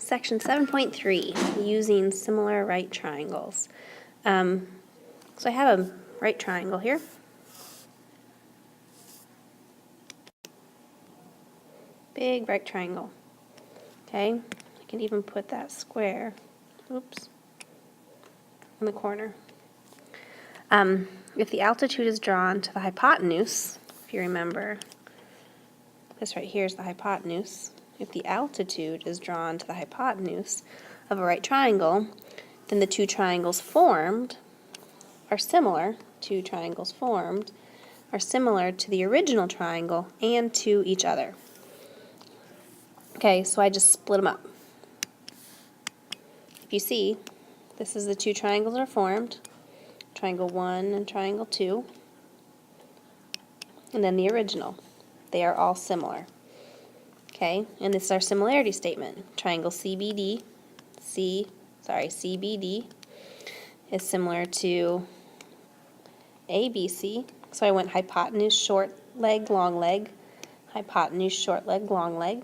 Section 7.3, using similar right triangles. So I have a right triangle here. Big right triangle. Okay, I can even put that square, oops, in the corner. If the altitude is drawn to the hypotenuse, if you remember, this right here is the hypotenuse. If the altitude is drawn to the hypotenuse of a right triangle, then the two triangles formed are similar. Two triangles formed are similar to the original triangle and to each other. Okay, so I just split them up. If you see, this is the two triangles that are formed, triangle 1 and triangle 2, and then the original. They are all similar. Okay, and this is our similarity statement. Triangle CBD is similar to ABC. So I went hypotenuse, short leg, long leg, hypotenuse, short leg, long leg.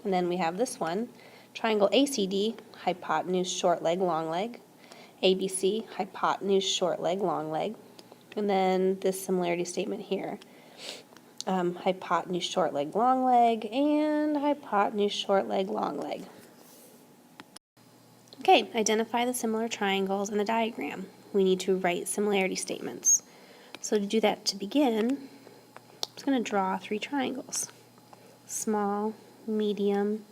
And then we have this one, triangle ACD, hypotenuse, short leg, long leg. ABC, hypotenuse, short leg, long leg. And then this similarity statement here. Hypotenuse, short leg, long leg, and hypotenuse, short leg, long leg. Okay, identify the similar triangles in the diagram. We need to write similarity statements. So to do that, to begin, I'm just going to draw three triangles. Small, medium,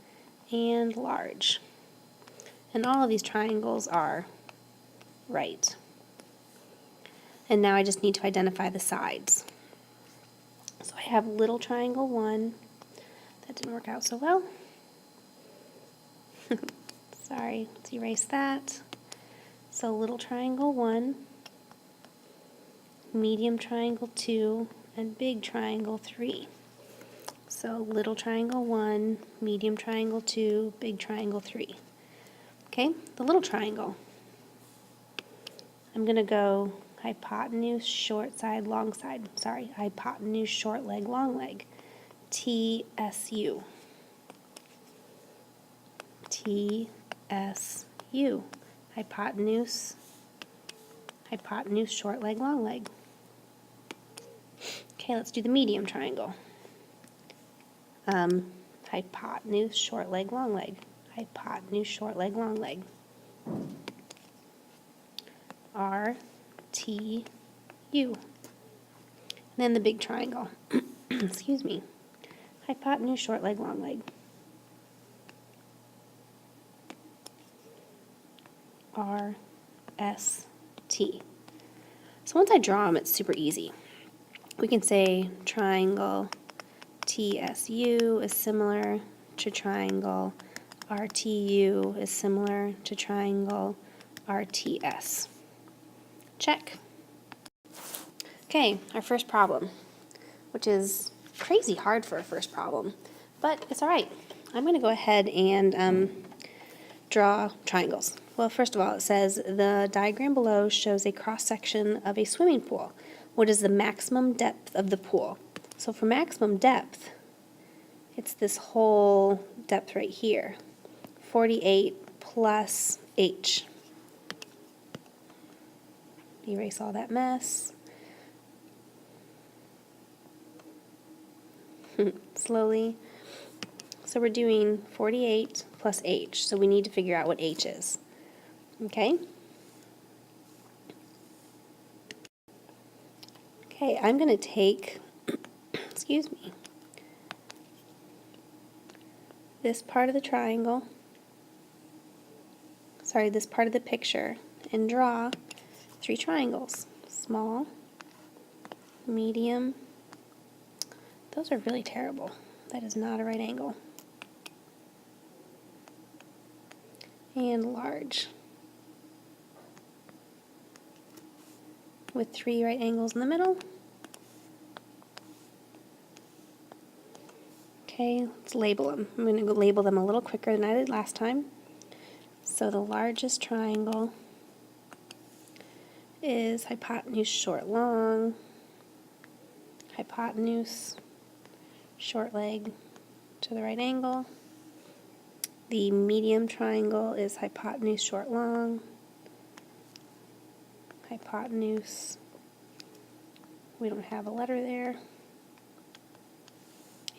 and large. And all of these triangles are right. And now I just need to identify the sides. So I have little triangle 1. That didn't work out so well. Sorry, let's erase that. So little triangle 1, medium triangle 2, and big triangle 3. So little triangle 1, medium triangle 2, big triangle 3. Okay, the little triangle. I'm going to go hypotenuse, short side, long side. Sorry, hypotenuse, short leg, long leg. TSU. TSU. Hypotenuse, hypotenuse, short leg, long leg. Okay, let's do the medium triangle. Hypotenuse, short leg, long leg. Hypotenuse, short leg, long leg. RTU. And then the big triangle. Excuse me. Hypotenuse, short leg, long leg. RST. So once I draw them, it's super easy. We can say triangle TSU is similar to triangle RTU is similar to triangle RTS. Check. Okay, our first problem, which is crazy hard for a first problem, but it's all right. I'm going to go ahead and draw triangles. Well, first of all, it says the diagram below shows a cross-section of a swimming pool. What is the maximum depth of the pool? So for maximum depth, it's this whole depth right here, 48 plus h. Erase all that mess. Slowly. So we're doing 48 plus h, so we need to figure out what h is. Okay? Okay, I'm going to take, excuse me, this part of the triangle, this part of the picture, and draw three triangles. Small, medium, those are really terrible. That is not a right angle. And large. With three right angles in the middle. Okay, let's label them. I'm going to label them a little quicker than I did last time. So the largest triangle is hypotenuse, short, long, hypotenuse, short leg to the right angle, The medium triangle is hypotenuse, short, long. Hypotenuse, we don't have a letter there.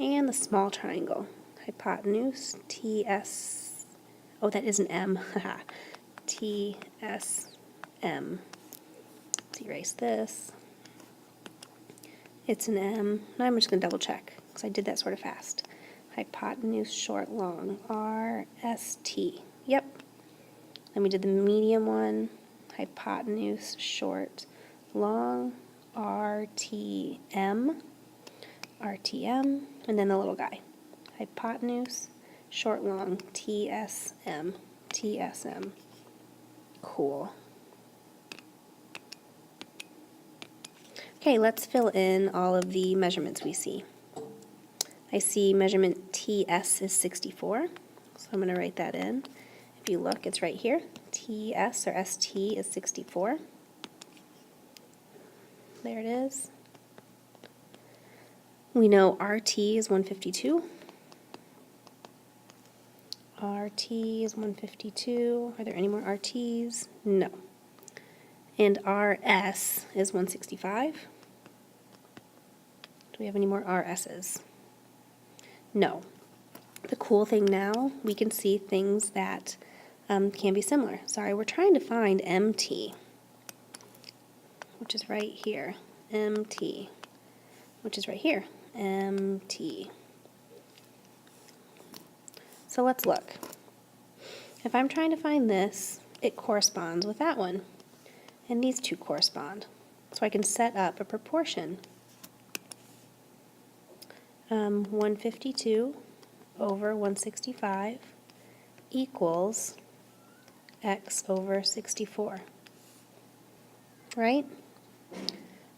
And the small triangle, hypotenuse, TS, oh, that is an M, TSM. Let's erase this. It's an M. Now I'm just going to double check, because I did that sort of fast. Hypotenuse, short, long, RST. Yep. Then we did the medium one, hypotenuse, short, long, RTM, and then the little guy, hypotenuse, short, long, TSM. Cool. Okay, let's fill in all of the measurements we see. I see measurement TS is 64, so I'm going to write that in. If you look, it's right here. TS or ST is 64. There it is. We know RT is 152. RT is 152. Are there any more RTs? No. And RS is 165. Do we have any more RSs? No. The cool thing now, we can see things that can be similar. Sorry, we're trying to find MT, which is right here. MT, which is right here. MT. So let's look. If I'm trying to find this, it corresponds with that one. And these two correspond. So I can set up a proportion. 152 over 165 equals x over 64. Right?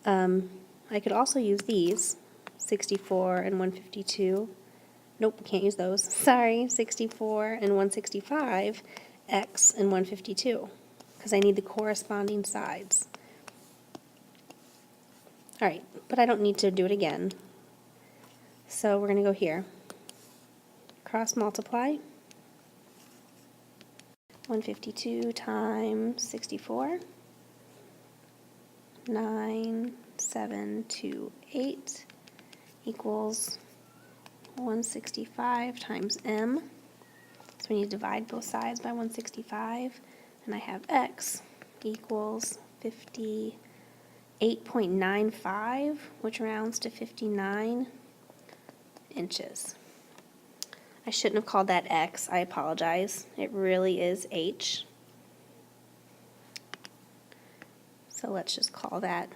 I could also use these, 64 and 152. Nope, can't use those. Sorry, 64 and 165, x and 152, because I need the corresponding sides. All right, but I don't need to do it again. So we're going to go here. Cross multiply. 152 times 64. 9728 equals 165 times m. So we need to divide both sides by 165. And I have x equals 58.95, which rounds to 59 inches. I shouldn't have called that x. I apologize. It really is h. So let's just call that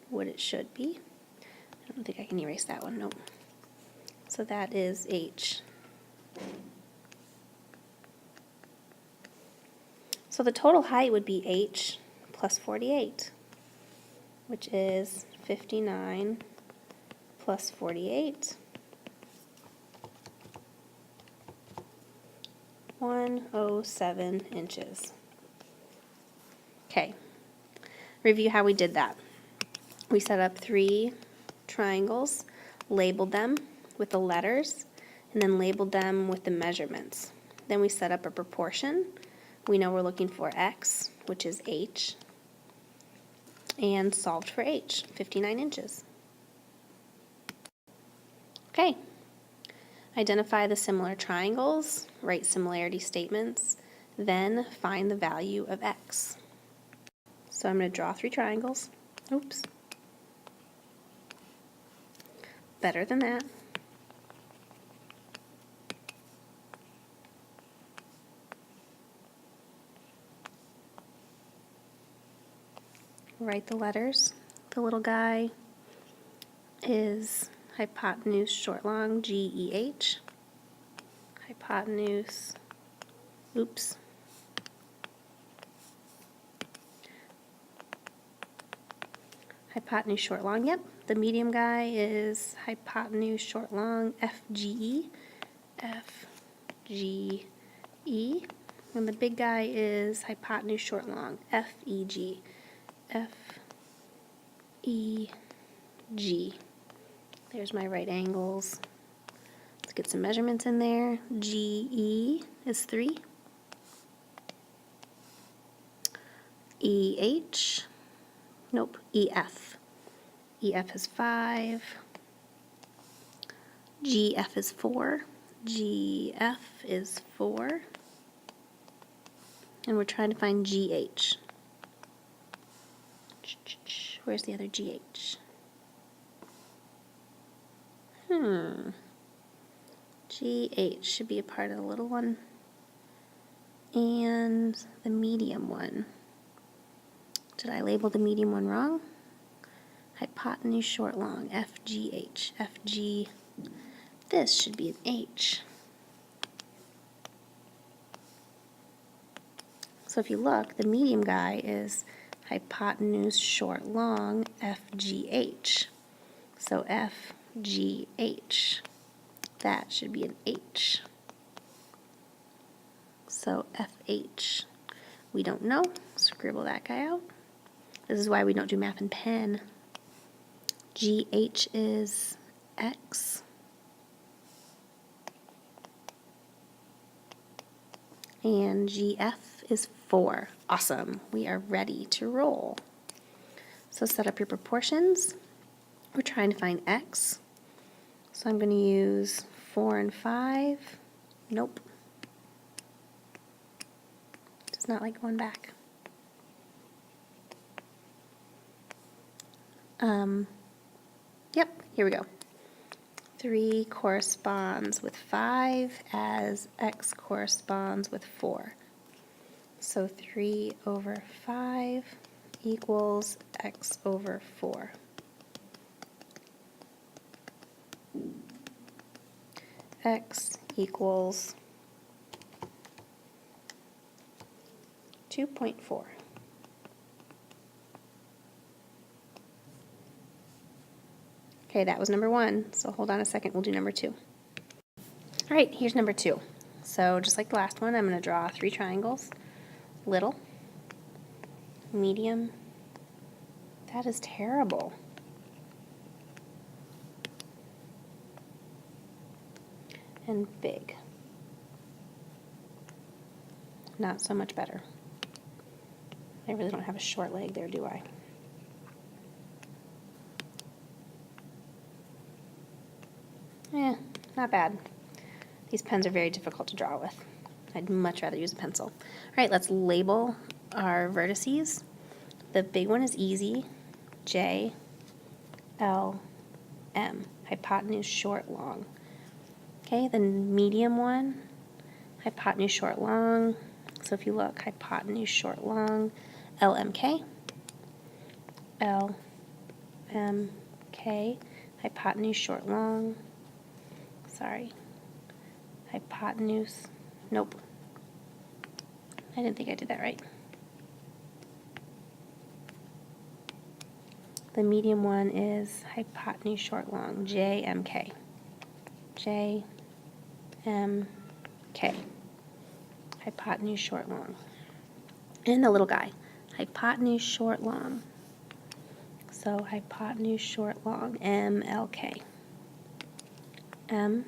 what it should be. I don't think I can erase that one. Nope. So that is h. So the total height would be h plus 48, which is 59 plus 48. 107 inches. Okay, review how we did that. We set up 3 triangles, labeled them with the letters, and then labeled them with the measurements. Then we set up a proportion. We know we're looking for x, which is h, and solved for h, 59 inches. Okay. Identify the similar triangles, write similarity statements, then find the value of x. So I'm going to draw 3 triangles. Oops. Better than that. Write the letters. The little guy is hypotenuse, short, long, GEH. Hypotenuse, oops. Hypotenuse, short, long, yep. The medium guy is hypotenuse, short, long, FGE. FGE. And the big guy is hypotenuse, short, long, FEG. FEG. There's my right angles. Let's get some measurements in there. GE is 3. EH, nope, EF. EF is 5. GF is 4. GF is 4. And we're trying to find GH. Where's the other GH? GH should be a part of the little one and the medium one. Did I label the medium one wrong? Hypotenuse short long, FGH. FG, this should be an H. So if you look, the medium guy is hypotenuse short long, FGH. So FGH, that should be an H. So FH, we don't know, scribble that guy out. This is why we don't do math in pen. GH is X. And GF is 4. Awesome. We are ready to roll. So set up your proportions. We're trying to find X. So I'm going to use 4 and 5. Nope. Does not like going back. Yep, here we go. 3 corresponds with 5 as X corresponds with 4. So 3 over 5 equals X over 4. X equals 2.4. Okay, that was number 1, so hold on a second, we'll do number 2. All right, here's number 2. So just like the last one, I'm going to draw 3 triangles. Little, medium, that is terrible. And big. Not so much better. I really don't have a short leg there, do I? Not bad. These pens are very difficult to draw with. I'd much rather use a pencil. All right, let's label our vertices. The big one is easy, J, L, M, hypotenuse short long. Okay, the medium one, hypotenuse short long. So if you look, hypotenuse short long, LMK, LMK, hypotenuse short long. Sorry, hypotenuse, nope. I didn't think I did that right. The medium one is hypotenuse short long, JMK. JMK, hypotenuse short long. And the little guy, hypotenuse short long. So hypotenuse short long, MLK. MLK.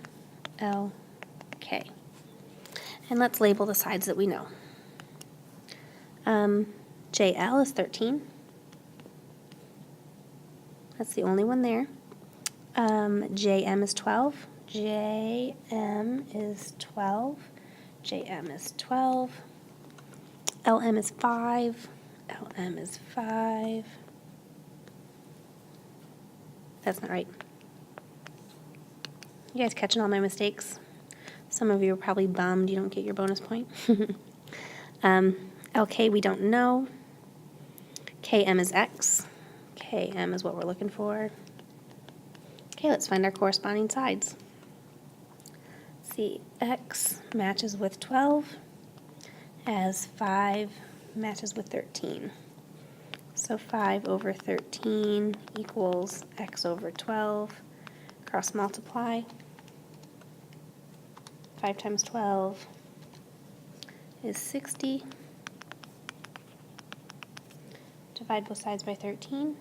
And let's label the sides that we know. JL is 13. That's the only one there. JM is 12. JM is 12. JM is 12. LM is 5. LM is 5. That's not right. You guys catching all my mistakes? Some of you are probably bummed you don't get your bonus point. LK we don't know. KM is X. KM is what we're looking for. Okay, let's find our corresponding sides. Let's see, X matches with 12 as 5 matches with 13. So 5 over 13 equals X over 12. Cross multiply. 5 times 12 is 60. Divide both sides by 13.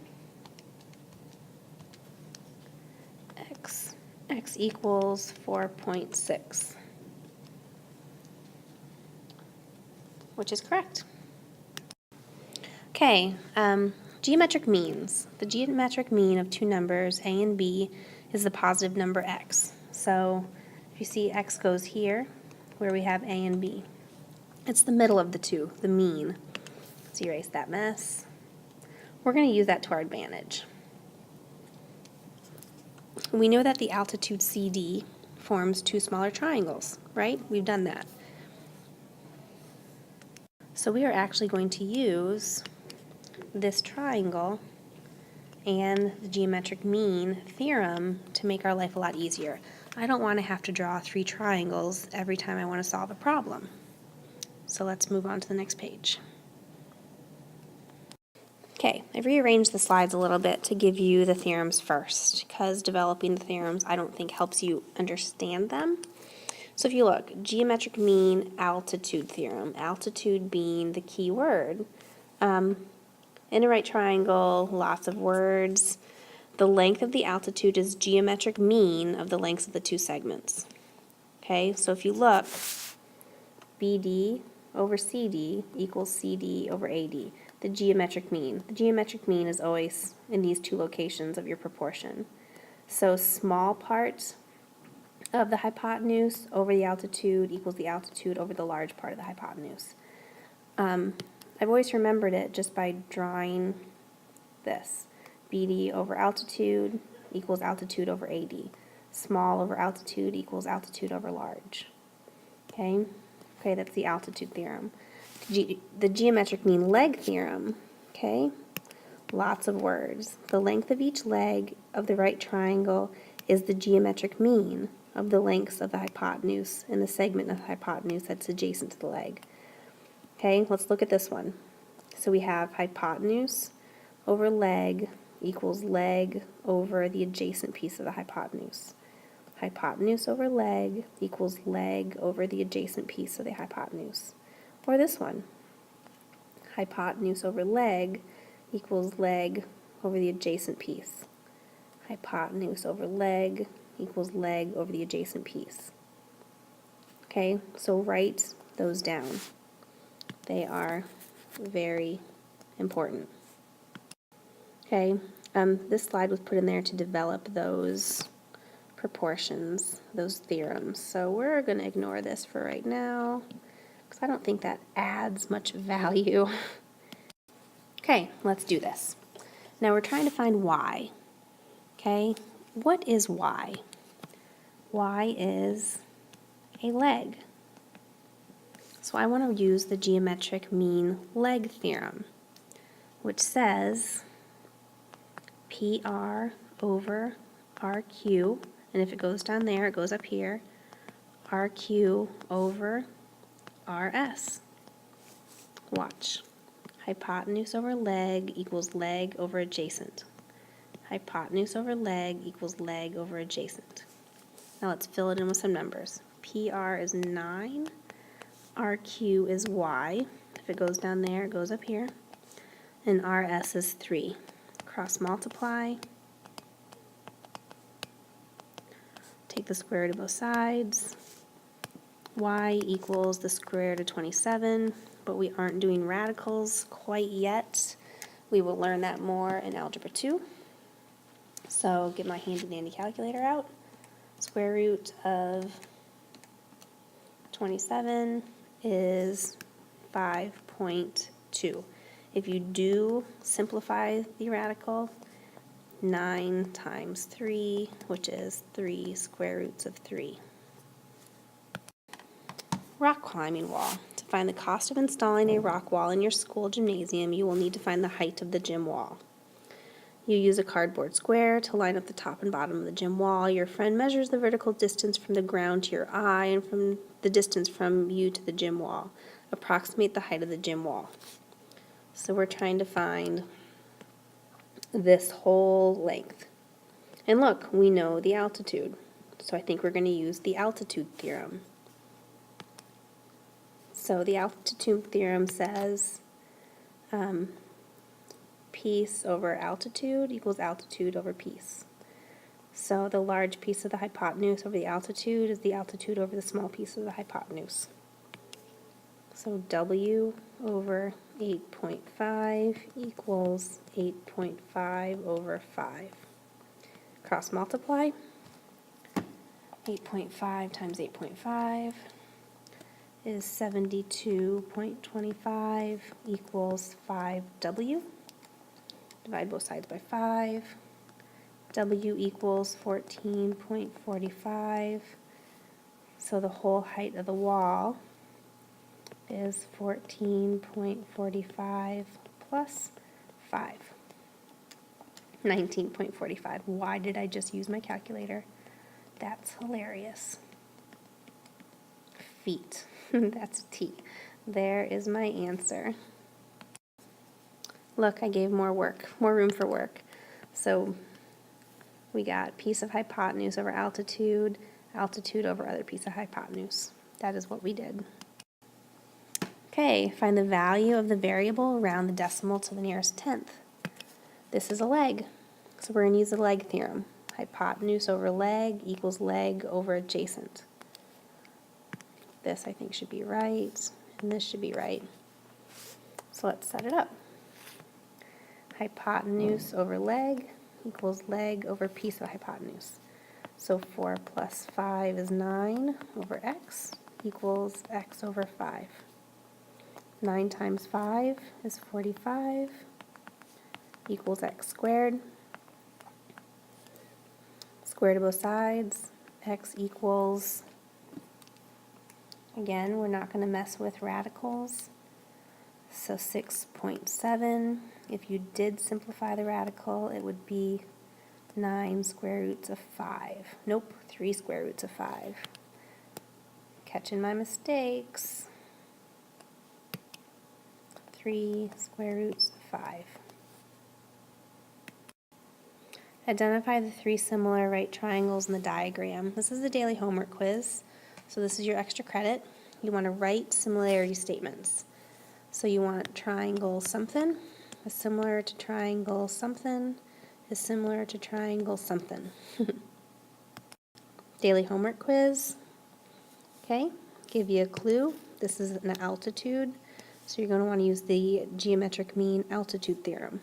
X equals 4.6. which is correct. Okay, geometric means. The geometric mean of two numbers, a and b, is the positive number x. So if you see x goes here, where we have a and b. It's the middle of the two, the mean. Let's erase that mess. We're going to use that to our advantage. We know that the altitude CD forms two smaller triangles, right? We've done that. So we are actually going to use this triangle and the geometric mean theorem to make our life a lot easier. I don't want to have to draw three triangles every time I want to solve a problem. So let's move on to the next page. Okay, I've rearranged the slides a little bit to give you the theorems first, because developing the theorems I don't think helps you understand them. So if you look, geometric mean altitude theorem, altitude being the key word. In a right triangle, lots of words. The length of the altitude is geometric mean of the lengths of the two segments. Okay, so if you look, BD over CD equals CD over AD, the geometric mean. The geometric mean is always in these two locations of your proportion. So small part of the hypotenuse over the altitude equals the altitude over the large part of the hypotenuse. I've always remembered it just by drawing this. BD over altitude equals altitude over AD. Small over altitude equals altitude over large. Okay, that's the altitude theorem. The geometric mean leg theorem, okay, lots of words. The length of each leg of the right triangle is the geometric mean of the lengths of the hypotenuse and the segment of the hypotenuse that's adjacent to the leg. Okay, let's look at this one. So we have hypotenuse over leg equals leg over the adjacent piece of the hypotenuse. Hypotenuse over leg equals leg over the adjacent piece of the hypotenuse. Or this one, hypotenuse over leg equals leg over the adjacent piece. Hypotenuse over leg equals leg over the adjacent piece. Okay, so write those down. They are very important. Okay, this slide was put in there to develop those proportions, those theorems. So we're going to ignore this for right now, because I don't think that adds much value. Okay, let's do this. Now we're trying to find y. Okay, what is y? Y is a leg. So I want to use the geometric mean leg theorem, which says PR over RQ, and if it goes down there, it goes up here, RQ over RS. Watch. Hypotenuse over leg equals leg over adjacent. Hypotenuse over leg equals leg over adjacent. Now let's fill it in with some numbers. PR is 9. RQ is Y. If it goes down there, it goes up here. And RS is 3. Cross multiply. Take the square root of both sides. Y equals the square root of 27, but we aren't doing radicals quite yet. We will learn that more in Algebra 2. So get my handy dandy calculator out. Square root of 27 is 5.2. If you do simplify the radical, 9 times 3, which is 3 square roots of 3. Rock climbing wall. To find the cost of installing a rock wall in your school gymnasium, you will need to find the height of the gym wall. You use a cardboard square to line up the top and bottom of the gym wall. Your friend measures the vertical distance from the ground to your eye and from the distance from you to the gym wall. Approximate the height of the gym wall. So we're trying to find this whole length. And look, we know the altitude. So I think we're going to use the altitude theorem. So the altitude theorem says piece over altitude equals altitude over piece. So the large piece of the hypotenuse over the altitude is the altitude over the small piece of the hypotenuse. So W over 8.5 equals 8.5 over 5. Cross multiply. 8.5 times 8.5 is 72.25 equals 5W. Divide both sides by 5. W equals 14.45. So the whole height of the wall is 14.45 plus 5. 19.45. Why did I just use my calculator? That's hilarious. Feet. That's T. There is my answer. Look, I gave more room for work. So we got piece of hypotenuse over altitude, altitude over other piece of hypotenuse. That is what we did. Okay, find the value of the variable around the decimal to the nearest tenth. This is a leg, so we're going to use the leg theorem. Hypotenuse over leg equals leg over adjacent. This, I think, should be right, and this should be right. So let's set it up. Hypotenuse over leg equals leg over piece of hypotenuse. So 4 plus 5 is 9 over x equals x over 5. 9 times 5 is 45 equals x squared. Square to both sides, x equals, again, we're not going to mess with radicals, so 6.7. If you did simplify the radical, it would be 9 square roots of 5. Nope, 3 square roots of 5. Catching my mistakes. 3 square roots of 5. Identify the 3 similar right triangles in the diagram. This is the daily homework quiz, so this is your extra credit. You want to write similarity statements. So you want triangle something is similar to triangle something is similar to triangle something. Daily homework quiz. Okay, give you a clue. This is an altitude, so you're going to want to use the geometric mean altitude theorem,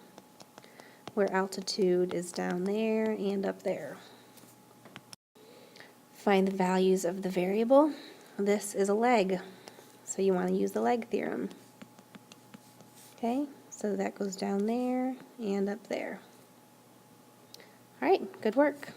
where altitude is down there and up there. Find the values of the variable. This is a leg, so you want to use the leg theorem. Okay, so that goes down there and up there. All right, good work.